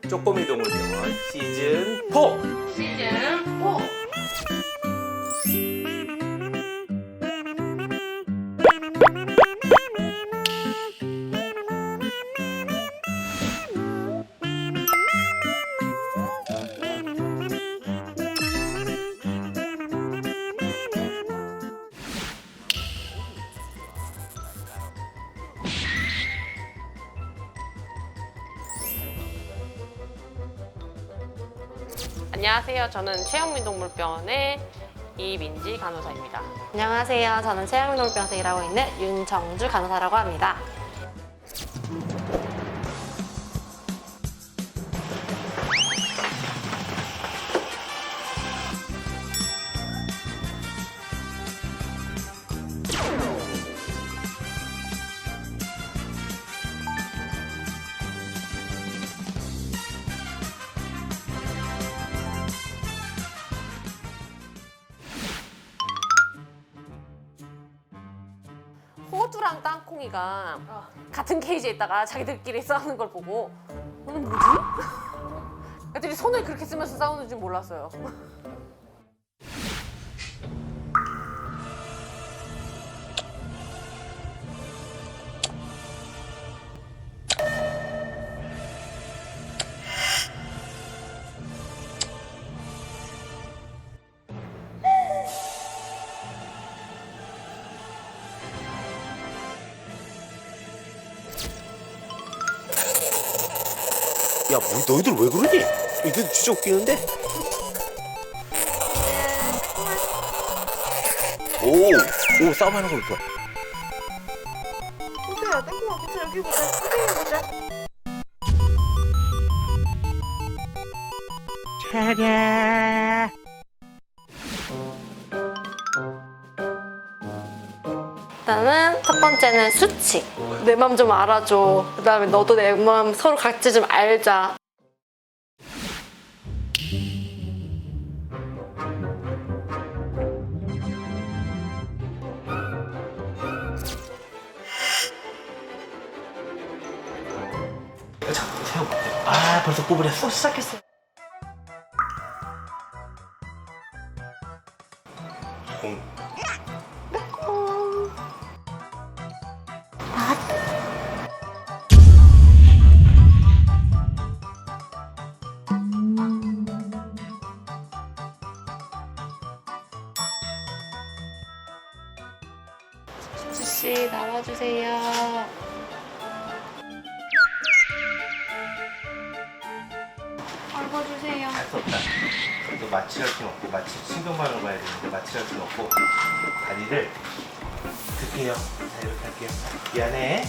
쪼꼬미 동물병원 시즌 4. 시즌 4. 안녕하세요. 저는 최영민 동물병원의 이민지 간호사입니다. 안녕하세요. 저는 최영민동물병원에서 일하고 있는 윤정주 간호사라고 합니다. 호두랑 땅콩이가 같은 케이지에 있다가 자기들끼리 싸우는 걸 보고 오늘 뭐지? 애들이 손을 그렇게 쓰면서 싸우는 줄 몰랐어요. 야, 뭐, 너희들 왜 그러니? 이게 진짜 웃기는데? 오, 싸움하는 걸 봐. 호두야, 땅콩아, 괜찮아. 여기 보자. 선생님 보자. 일단은 첫 번째는 수치. 내 맘 좀 알아줘. 그 다음에 너도 내 맘 서로 각자 좀 알자. 아, 벌써 뽑으랬어? 시작했어. 공. 수씨 나와주세요. 밟아주세요. 할 수 없다. 또 마취할 순 없고, 마취 신경반응을 봐야 되는데 마취할 순 없고 다리를 들게요. 자, 이렇게 할게요. 미안해.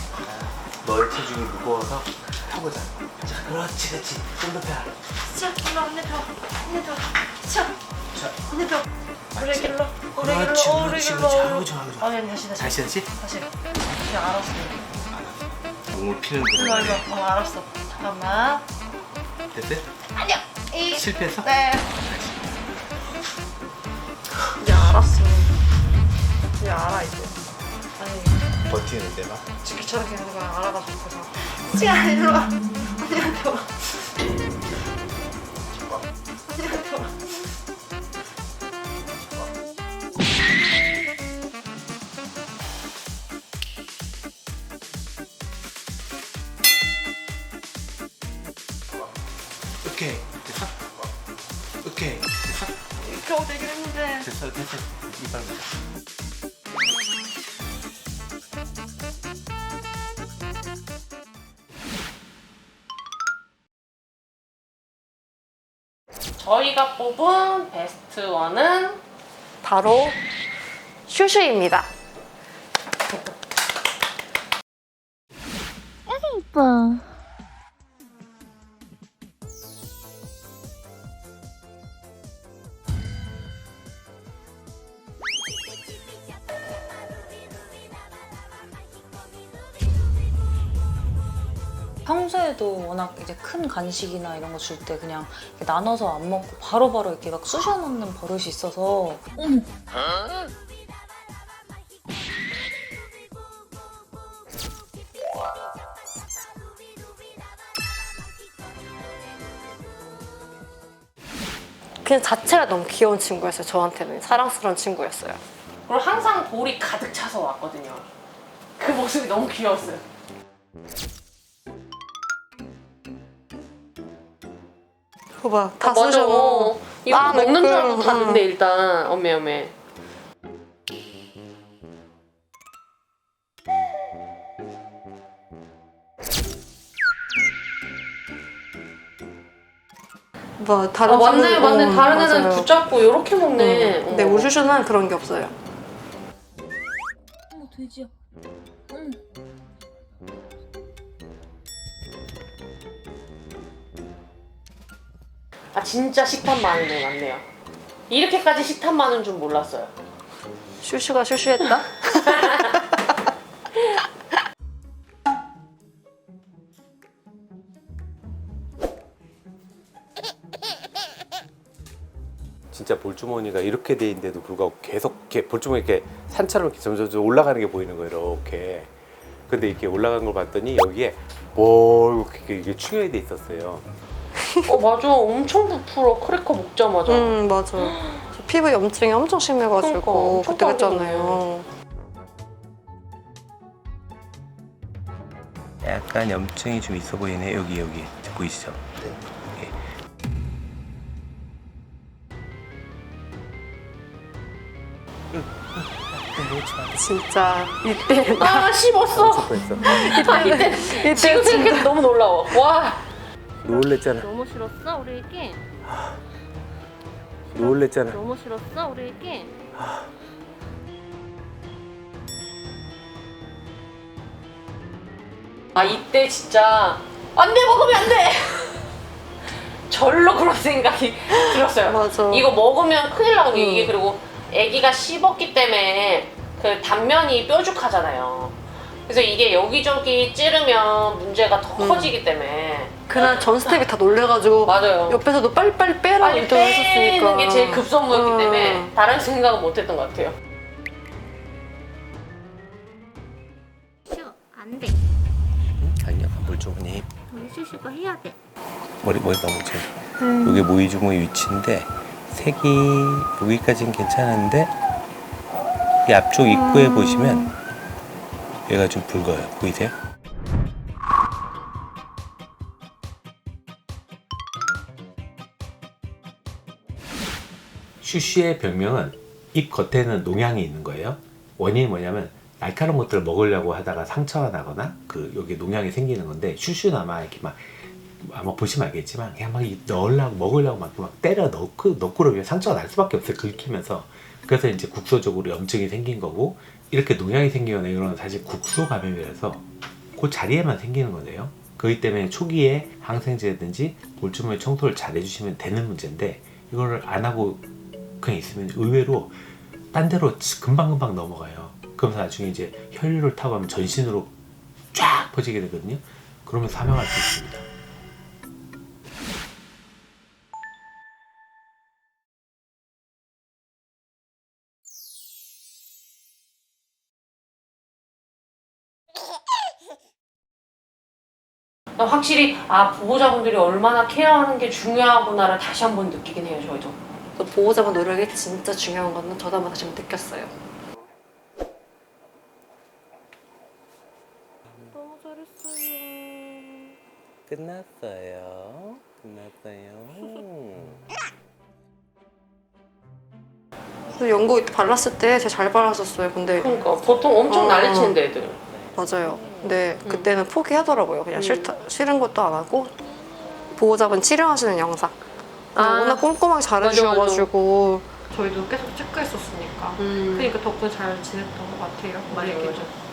너의 체중이 무거워서 타보자. 자, 그렇지, 그렇지. 좀 더 펴. 자, 일로 언니 펴. 언니 펴. 자, 자, 언니 펴. 오래 길러. 오래 길러. 그렇지, 오래 그렇지, 길러. 그렇지. 아이고, 좋아, 아이고, 좋아. 아니, 다시. 다시, 다시. 다시. 알았어. 몸을 피는 일로 거. 일로. 알았어. 잠깐만. 됐대? 아니야. 실패했어? 네. 이제 알았어. 이제 알아 이제. 아니, 버티는데 막. 지키처럼 계속 그냥 알아가지고 그래서. 지아 일로 와. 언니한테 와. 언니한테 와. 오케이, 됐어? 오케이, 됐어? 이렇게 하고 되긴 했는데. 됐어, 됐어. 이빨 보자. 저희가 뽑은 베스트 원은 바로 슈슈입니다. 이뻐. 평소에도 워낙 이제 큰 간식이나 이런 거 줄 때 그냥 이렇게 나눠서 안 먹고 바로바로 이렇게 막 쑤셔 넣는 버릇이 있어서 그냥 자체가 너무 귀여운 친구였어요. 저한테는 사랑스러운 친구였어요. 그리고 항상 볼이 가득 차서 왔거든요. 그 모습이 너무 귀여웠어요. 그거 봐, 다 맞아. 쑤셔. 이거 마음에 먹는 줄 알고 그- 다 넣네 일단. 어메. 뭐 다른 아 맞네 친구- 맞네. 다른 애는 맞아요. 붙잡고 이렇게 먹네. 근데 우리 슈슈는 그런 게 없어요. 어머 돼지야. 아 진짜 식탐 많으네 맞네요. 이렇게까지 식탐 많은 줄 몰랐어요. 슈슈가 슈슈했다? 진짜 볼주머니가 이렇게 돼 있는데도 불구하고 계속 이렇게 볼주머니 이렇게 산처럼 이렇게 점점 올라가는 게 보이는 거예요. 이렇게. 근데 이렇게 올라가는 걸 봤더니 여기에 뭐 이게 충혈이 돼 있었어요. 맞아. 엄청 부풀어. 크래커 먹자마자. 맞아. 저 피부 염증이 엄청 심해가지고 그러니까, 엄청 그때 빠지네. 그랬잖아요. 약간 염증이 좀 있어 보이네. 여기 보이시죠? 네. 진짜 이때 아 씹었어. 뻔했어. 이때 지금 생각해도 너무 놀라워. 와. 놀랬잖아. 너무 싫었어 우리 애기? 놀랬잖아. 너무 싫었어 우리 애기? 아 이때 진짜 안 돼 먹으면 안 돼. 절로 그런 생각이 들었어요. 맞아. 이거 먹으면 큰일 나거든요. 이게 그리고 아기가 씹었기 때문에 그 단면이 뾰족하잖아요. 그래서 이게 여기저기 찌르면 문제가 더 커지기 때문에 그날 전 스텝이 다 놀래가지고 맞아요. 옆에서도 빨리빨리 빼라고 빨리 인정을 빼는 했었으니까. 게 제일 급선무였기 음. 때문에 다른 생각은 못했던 것 같아요. 싫어 안돼 아니야, 볼주머니. 우리 슈슈가 해야 돼 머리 너무 좀. 이게 모이주머니 위치인데 색이 여기까지는 괜찮은데 이 앞쪽 입구에 보시면 얘가 좀 붉어요. 보이세요? 슈슈의 별명은 입 겉에는 농양이 있는 거예요. 원인이 뭐냐면 날카로운 것들을 먹으려고 하다가 상처가 나거나 그 여기 농양이 생기는 건데 슈슈는 아마 이렇게 막 아마 보시면 알겠지만 그냥 막 넣으려고 먹으려고 막 때려 넣고 그러면 상처가 날 수밖에 없어요. 긁히면서. 그래서 이제 국소적으로 염증이 생긴 거고 이렇게 농양이 생기거나 이런 건 사실 국소 감염이라서 그 자리에만 생기는 거네요. 그렇기 때문에 초기에 항생제라든지 볼주머니 청소를 잘 해주시면 되는 문제인데 이거를 안 하고 그냥 있으면 의외로 딴 데로 금방금방 넘어가요. 그러면서 나중에 이제 혈류를 타고 하면 전신으로 쫙 퍼지게 되거든요. 그러면 사망할 수 있습니다. 확실히 보호자분들이 얼마나 케어하는 게 중요하구나를 다시 한번 느끼긴 해요. 저희도. 또 보호자분 노력이 진짜 중요한 거는 저도 한번 다시 한번 느꼈어요. 너무 잘했어요 끝났어요. 그래서 연고 이때 발랐을 때 제가 잘 발랐었어요. 근데 그러니까 보통 엄청 난리치는데 애들. 맞아요. 근데 그때는 포기하더라고요. 그냥 싫은 것도 안 하고 보호자분 치료하시는 영상. 워낙 꼼꼼하게 잘해주셔가지고 저희도 계속 체크했었으니까. 그러니까 덕분에 잘 지냈던 것 같아요. 우리 애기도.